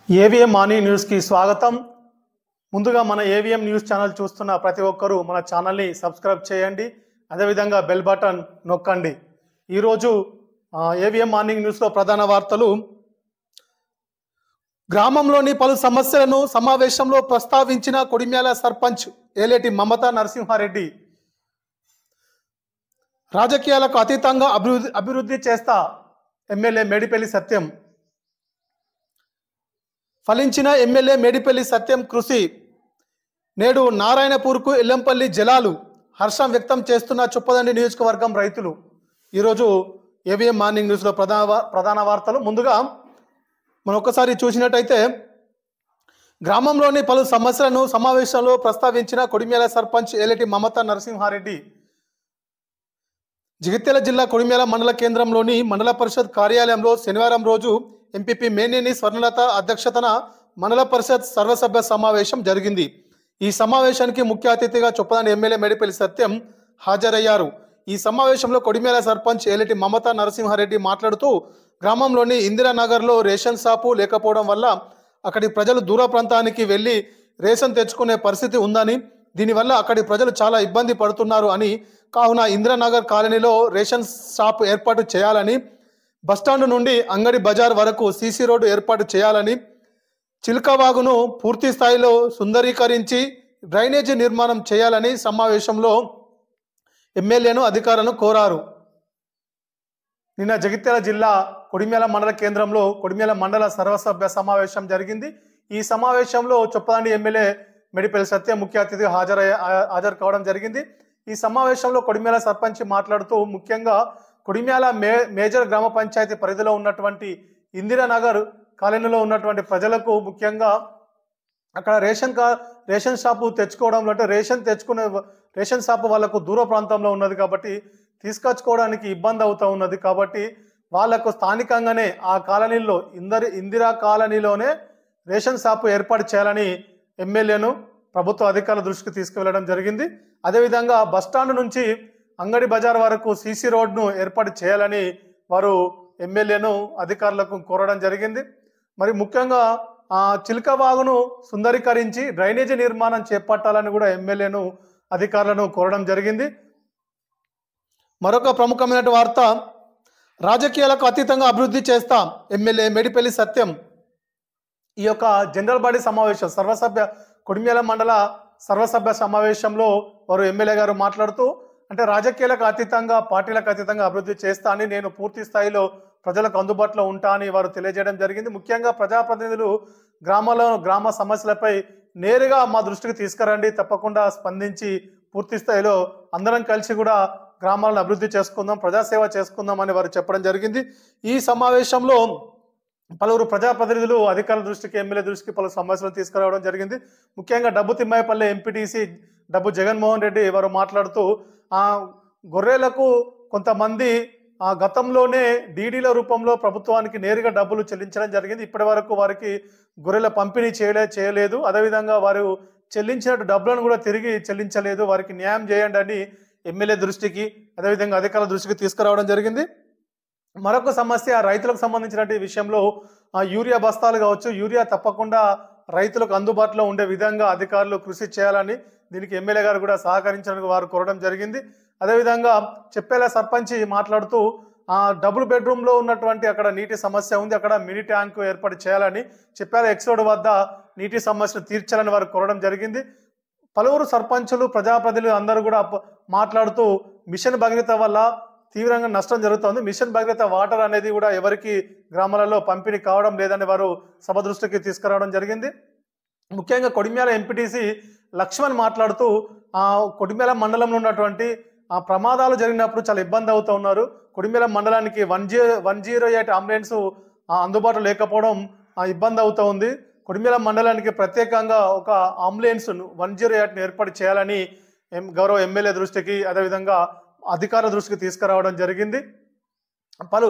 AVM morning న్యూస్కి స్వాగతం. ముందుగా మన ఏవిఎం న్యూస్ ఛానల్ చూస్తున్న ప్రతి ఒక్కరూ మన ఛానల్ని సబ్స్క్రైబ్ చేయండి, అదేవిధంగా బెల్ బటన్ నొక్కండి. ఈరోజు ఏవిఎం మార్నింగ్ న్యూస్లో ప్రధాన వార్తలు. గ్రామంలోని పలు సమస్యలను సమావేశంలో ప్రస్తావించిన కొడిమ్యాల సర్పంచ్ ఏలేటి మమతా నరసింహారెడ్డి. రాజకీయాలకు అతీతంగా అభివృద్ధి చేస్తా ఎమ్మెల్యే మేడిపల్లి సత్యం. ఫలించిన ఎమ్మెల్యే మేడిపల్లి సత్యం కృషి. నేడు నారాయణపూర్కు ఎల్లంపల్లి జలాలు. హర్షం వ్యక్తం చేస్తున్న చొప్పదండి నియోజకవర్గం రైతులు. ఈరోజు ఏవిఎం మార్నింగ్ న్యూస్లో ప్రధాన వార్తలు. ముందుగా మనం ఒక్కసారి చూసినట్టయితే, గ్రామంలోని పలు సమస్యలను సమావేశంలో ప్రస్తావించిన కొడిమ్యాల సర్పంచ్ ఏలేటి మమతా నరసింహారెడ్డి. జగిత్యాల జిల్లా కొడిమ్యాల మండల కేంద్రంలోని మండల పరిషత్ కార్యాలయంలో శనివారం రోజు ఎంపీపీ మేనేని స్వర్ణలత అధ్యక్షతన మండల పరిషత్ సర్వసభ్య సమావేశం జరిగింది. ఈ సమావేశానికి ముఖ్య అతిథిగా చొప్పదండి ఎమ్మెల్యే మేడిపల్లి సత్యం హాజరయ్యారు. ఈ సమావేశంలో కొడిమ్యాల సర్పంచ్ ఏలేటి మమతా నరసింహారెడ్డి మాట్లాడుతూ, గ్రామంలోని ఇందిరానగర్లో రేషన్ షాపు లేకపోవడం వల్ల అక్కడి ప్రజలు దూర ప్రాంతానికి వెళ్లి రేషన్ తెచ్చుకునే పరిస్థితి ఉందని, దీనివల్ల అక్కడి ప్రజలు చాలా ఇబ్బంది పడుతున్నారు అని, కావున ఇందిరానగర్ కాలనీలో రేషన్ షాప్ ఏర్పాటు చేయాలని, బస్టాండ్ నుండి అంగడి బజార్ వరకు సీసీ రోడ్డు ఏర్పాటు చేయాలని, చిల్కవాగును పూర్తి స్థాయిలో సుందరీకరించి డ్రైనేజీ నిర్మాణం చేయాలని సమావేశంలో ఎమ్మెల్యేను అధికారులను కోరారు. నిన్న జగిత్యాల జిల్లా కొడిమ్యాల మండల కేంద్రంలో కొడిమ్యాల మండల సర్వసభ్య సమావేశం జరిగింది. ఈ సమావేశంలో చొప్పదండి ఎమ్మెల్యే మేడిపల్లి సత్యం ముఖ్య అతిథిగా హాజరు కావడం జరిగింది. ఈ సమావేశంలో కొడిమ్యాల సర్పంచ్ మాట్లాడుతూ, ముఖ్యంగా కొడిమ్యాల మేజర్ గ్రామ పంచాయతీ పరిధిలో ఉన్నటువంటి ఇందిరానగర్ కాలనీలో ఉన్నటువంటి ప్రజలకు, ముఖ్యంగా అక్కడ రేషన్ షాపు తెచ్చుకోవడంలో, అంటే రేషన్ షాపు వాళ్ళకు దూర ప్రాంతంలో ఉన్నది కాబట్టి తీసుకొచ్చుకోవడానికి ఇబ్బంది అవుతూ ఉన్నది. కాబట్టి వాళ్లకు స్థానికంగానే ఆ కాలనీలో ఇందిరా కాలనీలోనే రేషన్ షాపు ఏర్పాటు చేయాలని ఎమ్మెల్యేను ప్రభుత్వ అధికారుల దృష్టికి తీసుకువెళ్ళడం జరిగింది. అదేవిధంగా బస్టాండ్ నుంచి అంగడి బజార్ వరకు సీసీ రోడ్ను ఏర్పాటు చేయాలని వారు ఎమ్మెల్యేను అధికారులకు కోరడం జరిగింది. మరి ముఖ్యంగా చిల్కవాగును సుందరీకరించి డ్రైనేజీ నిర్మాణం చేపట్టాలని కూడా ఎమ్మెల్యేను అధికారులను కోరడం జరిగింది. మరొక ప్రముఖమైన వార్త, రాజకీయాలకు అతీతంగా అభివృద్ధి చేస్తాం ఎమ్మెల్యే మేడిపల్లి సత్యం. ఈ యొక్క జనరల్ బాడీ సమావేశం కొడిమ్యాల మండల సర్వసభ్య సమావేశంలో వారు ఎమ్మెల్యే గారు మాట్లాడుతూ, అంటే రాజకీయాలకు అతీతంగా, పార్టీలకు అతీతంగా అభివృద్ధి చేస్తా అని, నేను పూర్తి స్థాయిలో ప్రజలకు అందుబాటులో ఉంటా అని వారు తెలియజేయడం జరిగింది. ముఖ్యంగా ప్రజాప్రతినిధులు గ్రామ సమస్యలపై నేరుగా మా దృష్టికి తీసుకురండి, తప్పకుండా స్పందించి పూర్తి స్థాయిలో అందరం కలిసి కూడా గ్రామాలను అభివృద్ధి చేసుకుందాం, ప్రజాసేవ చేసుకుందాం అని వారు చెప్పడం జరిగింది. ఈ సమావేశంలో పలువురు ప్రజాప్రతినిధులు అధికారుల దృష్టికి, ఎమ్మెల్యే దృష్టికి పలు సమస్యలు తీసుకురావడం జరిగింది. ముఖ్యంగా డబ్బు తిమ్మాయిపల్లె ఎంపీటీసీ డబ్బు జగన్మోహన్ రెడ్డి వారు మాట్లాడుతూ, గొర్రెలకు కొంతమంది గతంలోనే డీడీల రూపంలో ప్రభుత్వానికి నేరుగా డబ్బులు చెల్లించడం జరిగింది. ఇప్పటి వరకు వారికి గొర్రెల పంపిణీ చేయలేదు. అదేవిధంగా వారు చెల్లించినట్టు డబ్బులను కూడా తిరిగి చెల్లించలేదు. వారికి న్యాయం చేయండి అని ఎమ్మెల్యే దృష్టికి, అదేవిధంగా అధికారుల దృష్టికి తీసుకురావడం జరిగింది. మరొక సమస్య, రైతులకు సంబంధించినటువంటి విషయంలో యూరియా బస్తాలు కావచ్చు, యూరియా తప్పకుండా రైతులకు అందుబాటులో ఉండే విధంగా అధికారులు కృషి చేయాలని, దీనికి ఎమ్మెల్యే గారు కూడా సహకరించడానికి వారు కోరడం జరిగింది. అదేవిధంగా చెప్పేలా సర్పంచ్ మాట్లాడుతూ, డబుల్ బెడ్రూమ్లో ఉన్నటువంటి అక్కడ నీటి సమస్య ఉంది, అక్కడ మినీ ట్యాంకు ఏర్పాటు చేయాలని, చెప్పేలా ఎక్సోడ్ వద్ద నీటి సమస్యను తీర్చాలని వారు కోరడం జరిగింది. పలువురు సర్పంచులు, ప్రజాప్రతినిధులు అందరూ కూడా మాట్లాడుతూ, మిషన్ భగీరథ వల్ల తీవ్రంగా నష్టం జరుగుతుంది, మిషన్ భగీరథ వాటర్ అనేది కూడా ఎవరికి గ్రామాలలో పంపిణీ కావడం లేదని వారు సభ దృష్టికి తీసుకురావడం జరిగింది. ముఖ్యంగా కొడిమ్యాల ఎంపీటీసీ లక్ష్మణ్ మాట్లాడుతూ, కొడిమ్యాల మండలంలో ఉన్నటువంటి ప్రమాదాలు జరిగినప్పుడు చాలా ఇబ్బంది అవుతూ ఉన్నారు. కొడిమ్యాల మండలానికి 108 అంబులెన్స్ అందుబాటులో లేకపోవడం ఇబ్బంది అవుతూ ఉంది. కొడిమ్యాల మండలానికి ప్రత్యేకంగా ఒక అంబులెన్స్ 108ను ఏర్పాటు చేయాలని గౌరవ ఎమ్మెల్యే దృష్టికి, అదేవిధంగా అధికారుల దృష్టికి తీసుకురావడం జరిగింది. పలు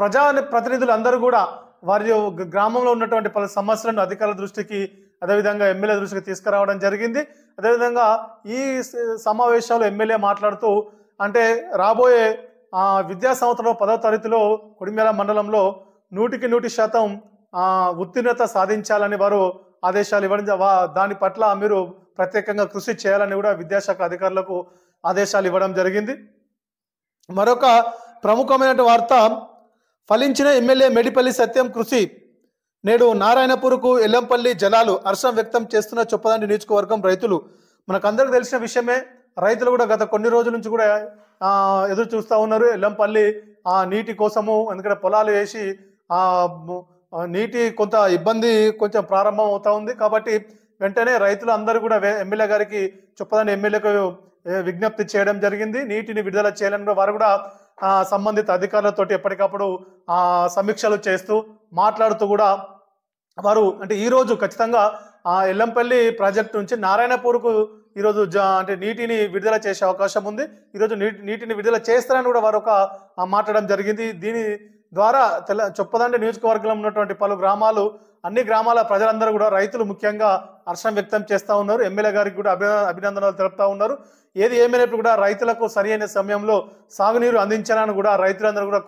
ప్రజా ప్రతినిధులు అందరూ కూడా వారి గ్రామంలో ఉన్నటువంటి పలు సమస్యలను అధికారుల దృష్టికి, అదేవిధంగా ఎమ్మెల్యే దృష్టికి తీసుకురావడం జరిగింది. అదేవిధంగా ఈ సమావేశంలో ఎమ్మెల్యే మాట్లాడుతూ, అంటే రాబోయే విద్యా సంవత్సరంలో 10వ తరగతిలో కొడిమ్యాల మండలంలో 100% ఉత్తీర్ణత సాధించాలని వారు ఆదేశాలు ఇవ్వడం దాని పట్ల మీరు ప్రత్యేకంగా కృషి చేయాలని కూడా విద్యాశాఖ అధికారులకు ఆదేశాలు ఇవ్వడం జరిగింది. మరొక ప్రముఖమైన వార్త, ఫలించిన ఎమ్మెల్యే మేడిపల్లి సత్యం కృషి, నేడు నారాయణపూర్కు ఎల్లంపల్లి జలాలు, హర్షం వ్యక్తం చేస్తున్న చొప్పదండి నియోజకవర్గం రైతులు. మనకందరికి తెలిసిన విషయమే, రైతులు కూడా గత కొన్ని రోజుల నుంచి కూడా ఎదురు చూస్తూ ఉన్నారు ఎల్లంపల్లి నీటి కోసము. ఎందుకంటే పొలాలు వేసి నీటి కొంత ఇబ్బంది కొంచెం ప్రారంభం అవుతా ఉంది. కాబట్టి వెంటనే రైతులు అందరూ కూడా ఎమ్మెల్యే గారికి చొప్పదండి ఎమ్మెల్యేకు విజ్ఞప్తి చేయడం జరిగింది. నీటిని విడుదల చేయాలని వారు కూడా సంబంధిత అధికారులతో ఎప్పటికప్పుడు సమీక్షలు చేస్తూ మాట్లాడుతూ కూడా వారు అంటే ఈరోజు ఖచ్చితంగా ఎల్లంపల్లి ప్రాజెక్టు నుంచి నారాయణపూర్కు ఈరోజు అంటే నీటిని విడుదల చేసే అవకాశం ఉంది. ఈరోజు నీటిని విడుదల చేస్తారని కూడా వారు మాట్లాడడం జరిగింది. దీని ద్వారా చొప్పదండి నియోజకవర్గంలో ఉన్నటువంటి పలు గ్రామాలు, అన్ని గ్రామాల ప్రజలందరూ కూడా, రైతులు ముఖ్యంగా హర్షం వ్యక్తం చేస్తూ ఉన్నారు. ఎమ్మెల్యే గారికి కూడా అభినందనలు తెలుపుతా ఉన్నారు. ఏది ఏమైనప్పుడు కూడా రైతులకు సరైన సమయంలో సాగునీరు అందించాలని కూడా రైతులందరూ కూడా